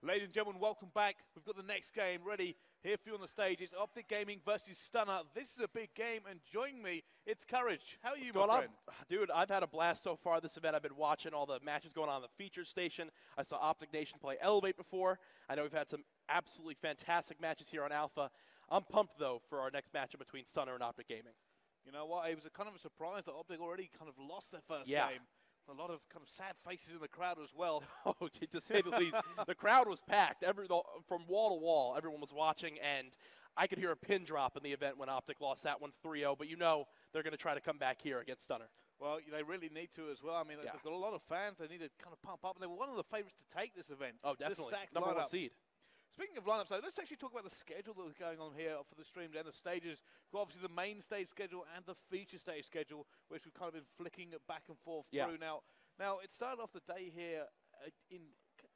Ladies and gentlemen, welcome back. We've got the next game ready here for you on the stage. It's OpTic Gaming versus Stunner. This is a big game, and joining me, it's Courage. How are you, my friend? Dude, I've had a blast so far this event. I've been watching all the matches going on the featured station. I saw OpTic Nation play Elevate before. I know we've had some absolutely fantastic matches here on Alpha. I'm pumped, though, for our next matchup between Stunner and OpTic Gaming. You know what? It was a kind of a surprise that OpTic already kind of lost their first game. A lot of kind of sad faces in the crowd as well. Oh, to say the least. The crowd was packed. From wall to wall, everyone was watching, and I could hear a pin drop in the event when OpTic lost that one 3-0, but you know they're going to try to come back here against Stunner. Well, they really need to as well. I mean, they've got a lot of fans. They need to kind of pump up, and they were one of the favorites to take this event. Oh, definitely. Number one seed. Speaking of lineups, though, let's actually talk about the schedule that was going on here for the streams and the stages. We've got obviously the main stage schedule and the feature stage schedule, which we've kind of been flicking back and forth through. Now, it started off the day here in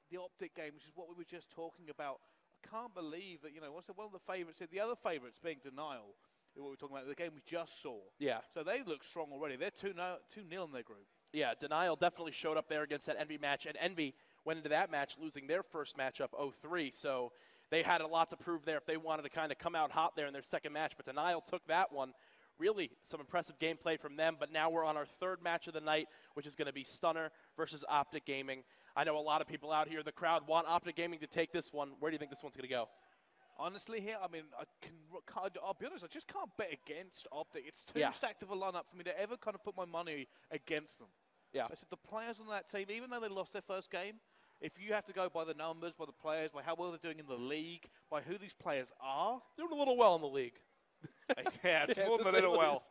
the OpTic game, which is what we were just talking about. I can't believe that, you know, one of the favourites here, the other favourites being Denial, what we're talking about, the game we just saw. Yeah. So they look strong already. They're 2-0 in their group. Yeah, Denial definitely showed up there against that Envy match, and Envy went into that match losing their first matchup 0-3, so they had a lot to prove there if they wanted to kind of come out hot there in their second match, but Denial took that one. Really some impressive gameplay from them, but now we're on our third match of the night, which is going to be Stunner versus OpTic Gaming. I know a lot of people out here, the crowd, want OpTic Gaming to take this one. Where do you think this one's going to go? Honestly here, I mean, I'll be honest, I just can't bet against OpTic. It's too stacked of a lineup for me to ever kind of put my money against them. Yeah. I said the players on that team, even though they lost their first game, if you have to go by the numbers, by the players, by how well they're doing in the league, by who these players are. Doing a little well in the league. Yeah, it's more than a little well.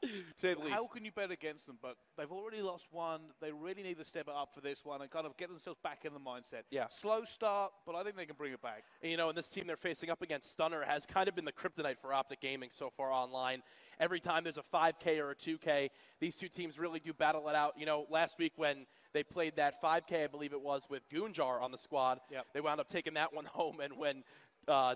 How can you bet against them? But they've already lost one. They really need to step it up for this one and kind of get themselves back in the mindset. Yeah. Slow start, but I think they can bring it back. And, you know, and this team they're facing up against, Stunner, has kind of been the kryptonite for OpTic Gaming so far online. Every time there's a 5K or a 2K, these two teams really do battle it out. You know, last week when they played that 5K, I believe it was, with Goonjar on the squad, they wound up taking that one home. And when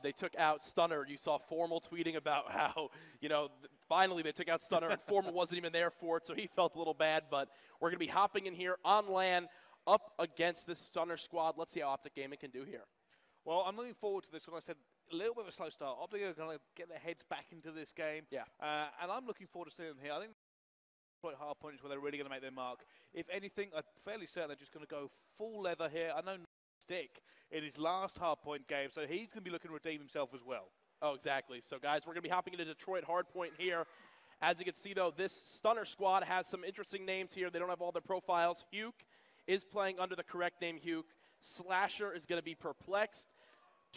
they took out Stunner, you saw Formal tweeting about how, you know, finally they took out Stunner and Formal wasn't even there for it, so he felt a little bad. But we're going to be hopping in here on LAN up against this Stunner squad. Let's see how OpTic Gaming can do here. Well, I'm looking forward to this one. I said a little bit of a slow start. OpTic are going to get their heads back into this game. Yeah. And I'm looking forward to seeing them here. I think Hardpoint is where they're really going to make their mark. If anything, I'm fairly certain they're just going to go full leather here. I know Stick in his last Hardpoint game, so he's going to be looking to redeem himself as well. Oh, exactly. So, guys, we're going to be hopping into Detroit Hardpoint here. As you can see, though, this Stunner squad has some interesting names here. They don't have all their profiles. Huke is playing under the correct name, Huke. Slasher is going to be Perplexed.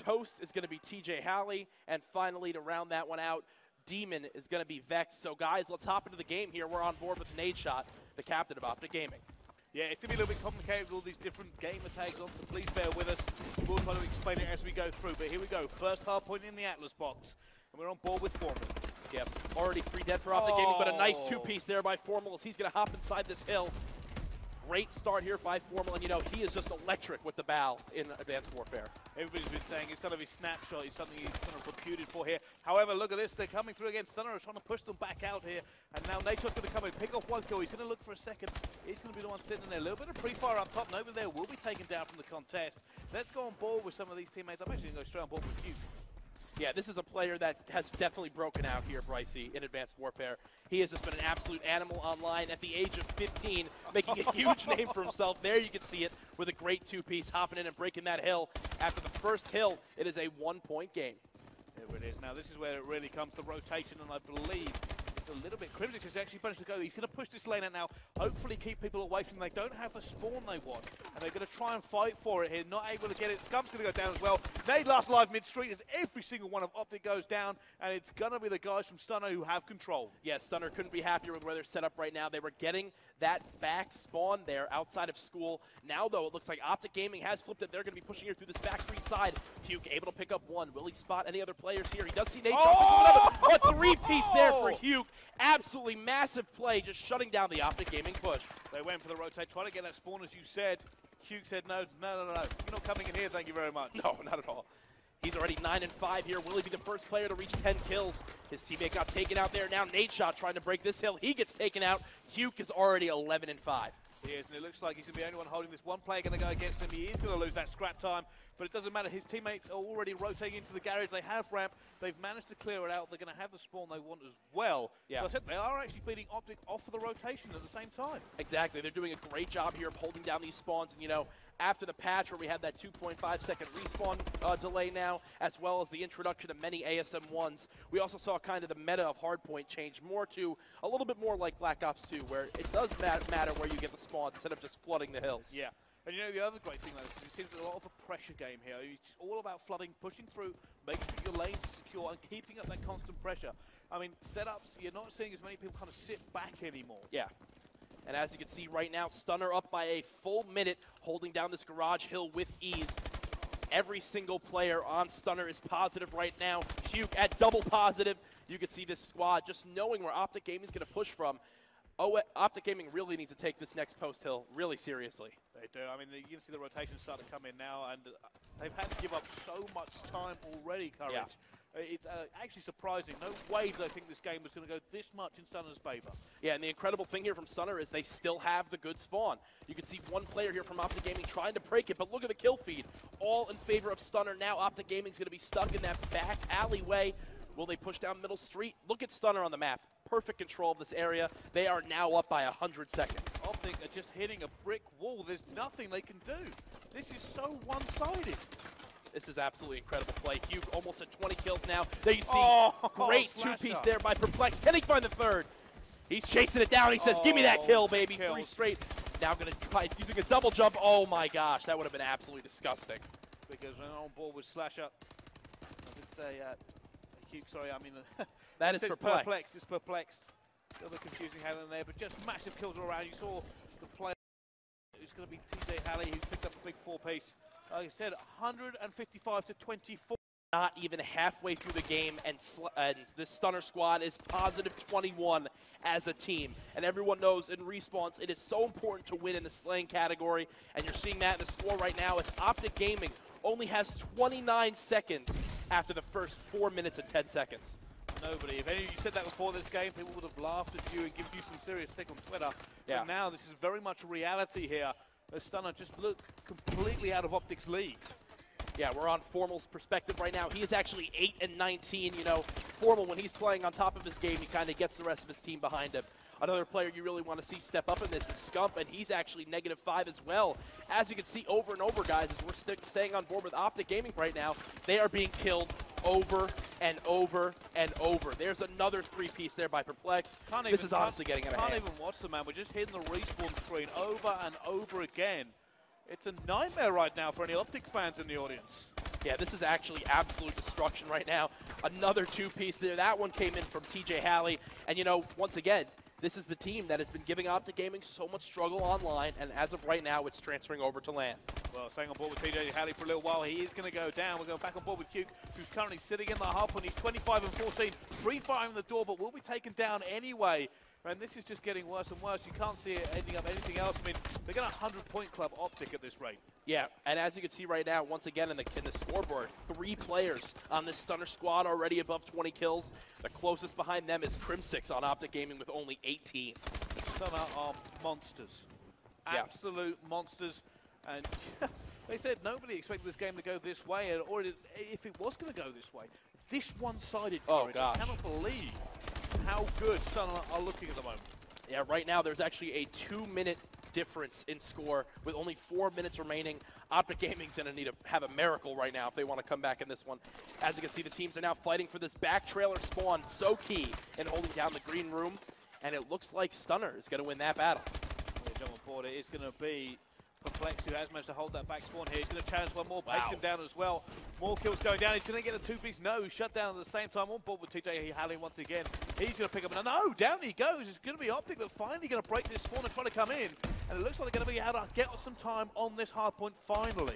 Toast is going to be TJ Halley. And finally, to round that one out, Demon is going to be Vex. So, guys, let's hop into the game here. We're on board with Nadeshot, the captain of OpTic Gaming. Yeah, it's going to be a little bit complicated with all these different gamer tags on, so please bear with us. We'll try to explain it as we go through. But here we go. First Hardpoint in the Atlas box. And we're on board with Formal. Yep, already 3 dead for OpTic Gaming, but a nice 2-piece there by Formal as he's going to hop inside this hill. Great start here by Formal, and you know, he is just electric with the bow in Advanced Warfare. Everybody's been saying it's kind of his snapshot. It's something he's kind of reputed for here. However, look at this. They're coming through against Stunner, trying to push them back out here. And now Nature's going to come in, pick off one kill. He's going to look for a second. He's going to be the one sitting there. A little bit of pre-fire up top. Nobody there will be taken down from the contest. Let's go on board with some of these teammates. I'm actually going to go straight on board with Hugh. Yeah, this is a player that has definitely broken out here, Brycey, in Advanced Warfare. He has just been an absolute animal online at the age of 15, making a huge name for himself. There you can see it with a great 2-piece, hopping in and breaking that hill. After the first hill, it is a 1-point game. There it is. Now, this is where it really comes to rotation, and I believe it's a little bit Cryptic has actually managed to go. He's going to push this lane out now, hopefully keep people away from them. They don't have the spawn they want, and they're going to try and fight for it here. Not able to get it. Scump's going to go down as well. Nade last live mid-street as every single one of OpTic goes down, and it's going to be the guys from Stunner who have control. Yeah, Stunner couldn't be happier with where they're set up right now. They were getting that back spawn there outside of school. Now, though, it looks like OpTic Gaming has flipped it. They're going to be pushing here through this back street side. Huke able to pick up one. Will he spot any other players here? He does see Nate. A 3-piece there for Huke. Absolutely massive play, just shutting down the OpTic Gaming push. They went for the rotate, trying to get that spawn, as you said. Huke said, no. You're not coming in here, thank you very much. No, not at all. He's already 9-5 here. Will he be the first player to reach 10 kills? His teammate got taken out there. Now Nadeshot trying to break this hill. He gets taken out. Huke is already 11-5. He is, and it looks like he's going to be the only one holding this. One player going to go against him. He is going to lose that scrap time, but it doesn't matter. His teammates are already rotating into the garage. They have ramp. They've managed to clear it out. They're going to have the spawn they want as well. Yeah. So I said they are actually beating OpTic off of the rotation at the same time. Exactly. They're doing a great job here of holding down these spawns. And, you know, after the patch where we had that 2.5-second respawn delay now, as well as the introduction of many ASM1s, we also saw kind of the meta of Hardpoint change more to a little bit more like Black Ops 2, where it does matter where you get the spawns instead of just flooding the hills. Yeah. And you know, the other great thing is it seems a lot of a pressure game here. It's all about flooding, pushing through, making sure your lanes are secure, and keeping up that constant pressure. I mean, setups, you're not seeing as many people kind of sit back anymore. Yeah. And as you can see right now, Stunner up by a full minute, holding down this garage hill with ease. Every single player on Stunner is positive right now. Huke at double positive. You can see this squad just knowing where OpTic Gaming is going to push from. OpTic Gaming really needs to take this next post hill really seriously. They do. I mean, you can see the rotation start to come in now, and they've had to give up so much time already, Courage. Yeah. It's actually surprising. No way did I think this game was going to go this much in Stunner's favor. Yeah, and the incredible thing here from Stunner is they still have the good spawn. You can see one player here from OpTic Gaming trying to break it, but look at the kill feed. All in favor of Stunner. Now OpTic Gaming is going to be stuck in that back alleyway. Will they push down middle street? Look at Stunner on the map. Perfect control of this area. They are now up by 100 seconds. OpTic are just hitting a brick wall. There's nothing they can do. This is so one-sided. This is absolutely incredible play. Huke almost at 20 kills now. There you see, great two-piece there by Perplex. Can he find the third? He's chasing it down. He says, give me that kill, baby. Kills. 3 straight. Now going to try using a double jump. Oh my gosh, that would have been absolutely disgusting. Because when on board with Slasher, I did say, Huke, sorry, I mean, that is Perplex. It's Perplexed. A little bit confusing how in there, but just massive kills all around. You saw the player who's going to be TJ Halley, who picked up a big 4-piece. Like I said, 155 to 24. Not even halfway through the game, and this Stunner squad is positive 21 as a team. And everyone knows in respawns, it is so important to win in the slaying category. And you're seeing that in the score right now as OpTic Gaming only has 29 seconds after the first 4 minutes and 10 seconds. Nobody. If any of you said that before this game, people would have laughed at you and given you some serious pick on Twitter. Yeah. But now this is very much reality here. Stunner just look completely out of OpTic's league. Yeah, we're on Formal's perspective right now. He is actually 8-19. You know, Formal, when he's playing on top of his game, he kind of gets the rest of his team behind him. Another player you really want to see step up in this is Scump, and he's actually -5 as well. As you can see over and over, guys, as we're staying on board with OpTic Gaming right now, they are being killed over and over and over. There's another 3-piece there by Perplex. This is honestly getting out of hand. Can't even watch the man. We're just hitting the respawn screen over and over again. It's a nightmare right now for any OpTic fans in the audience. Yeah, this is actually absolute destruction right now. Another 2-piece there. That one came in from TJ Halley. And, you know, once again, this is the team that has been giving OpTic Gaming so much struggle online, and as of right now, it's transferring over to LAN. Well, staying on board with TJ Halley for a little while, he is going to go down. We're going back on board with Huke, who's currently sitting in the Hardpoint. He's 25 and 14, pre-firing the door, but will be taken down anyway. And this is just getting worse and worse. You can't see it ending up anything else. I mean, they're going to 100-point club OpTic at this rate. Yeah, and as you can see right now, once again in the scoreboard, 3 players on this Stunner squad already above 20 kills. The closest behind them is Crim6 on OpTic Gaming with only 18. Stunner are monsters. Absolute monsters. And they said nobody expected this game to go this way, or if it was going to go this way. This one-sided coverage, I cannot believe how good Stunner are looking at the moment. Yeah, right now there's actually a 2-minute difference in score with only 4 minutes remaining. OpTic Gaming's going to need to have a miracle right now if they want to come back in this one. As you can see, the teams are now fighting for this back trailer spawn, so key in holding down the green room, and it looks like Stunner is going to win that battle. Yeah, jump on board. It is going to be Perplex, who has managed to hold that back spawn here. He's going to challenge one more, takes him down as well. More kills going down. He's going to get a 2-piece. No, shut down at the same time. On board with TJ Halley once again. He's going to pick up another. No, down he goes. It's going to be OpTic that's finally going to break this spawn and try to come in. And it looks like they're going to be able to get some time on this hardpoint finally.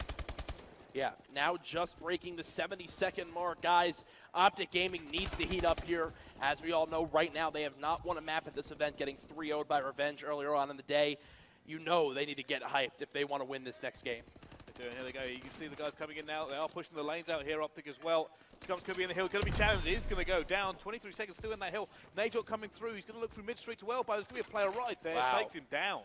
Yeah, now just breaking the 70-second mark, guys. OpTic Gaming needs to heat up here. As we all know, right now they have not won a map at this event, getting 3-0'd by Revenge earlier on in the day. You know they need to get hyped if they want to win this next game. They do, and here they go. You can see the guys coming in now. They are pushing the lanes out here, OpTic as well. Scump's going to be in the hill, going to be challenged. It is going to go down. 23 seconds still in that hill. Najor coming through. He's going to look through mid-street to well, but there's going to be a player right there. Wow. Takes him down.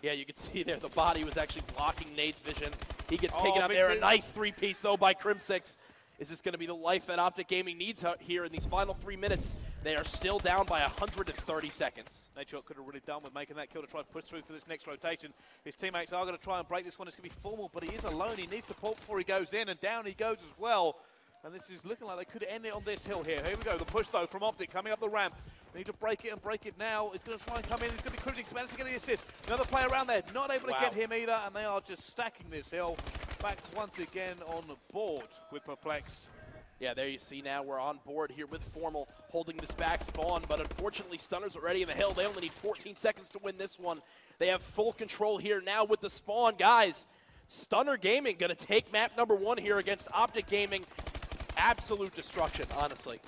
Yeah, you can see there the body was actually blocking Nade's vision. He gets taken out there. A nice three-piece, though, by Crimsix. Is this going to be the life that OpTic Gaming needs here in these final 3 minutes? They are still down by 130 seconds. Nadeshot could have really done with making that kill to try to push through for this next rotation. His teammates are going to try and break this one. It's going to be formal, but he is alone. He needs support before he goes in, and down he goes as well. And this is looking like they could end it on this hill here. Here we go, the push, though, from OpTic coming up the ramp. They need to break it and break it now. He's going to try and come in. He's going to be Crimsix managed to get the assist. Another player around there, not able to get him either, and they are just stacking this hill. Back once again on the board with Perplexed. Yeah, there you see now we're on board here with Formal holding this back spawn, but unfortunately Stunner's already in the hill. They only need 14 seconds to win this one. They have full control here now with the spawn. Guys, Stunner Gaming going to take map number 1 here against OpTic Gaming. Absolute destruction, honestly.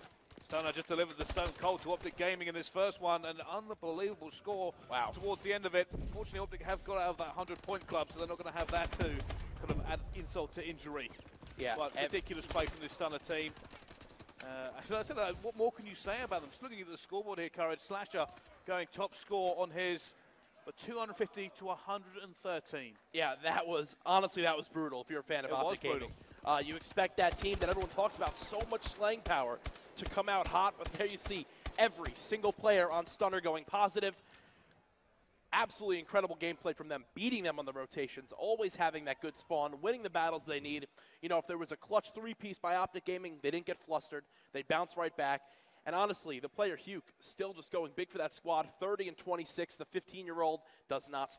Stunner just delivered the stone cold to OpTic Gaming in this first one. An unbelievable score towards the end of it. Unfortunately, OpTic have got out of that 100-point club, so they're not going to have that to kind of add insult to injury. Yeah, but ridiculous play from this Stunner team. So I said that, what more can you say about them? Just looking at the scoreboard here, Courage Slasher going top score on his 250 to 113. Yeah, that was, honestly, that was brutal if you're a fan of OpTic Gaming. You expect that team that everyone talks about, so much slaying power, to come out hot, but there you see every single player on Stunner going positive. Absolutely incredible gameplay from them, beating them on the rotations, always having that good spawn, winning the battles they need. You know, if there was a clutch three-piece by OpTic Gaming, they didn't get flustered. They bounced right back. And honestly, the player Huke still just going big for that squad, 30 and 26. The 15-year-old does not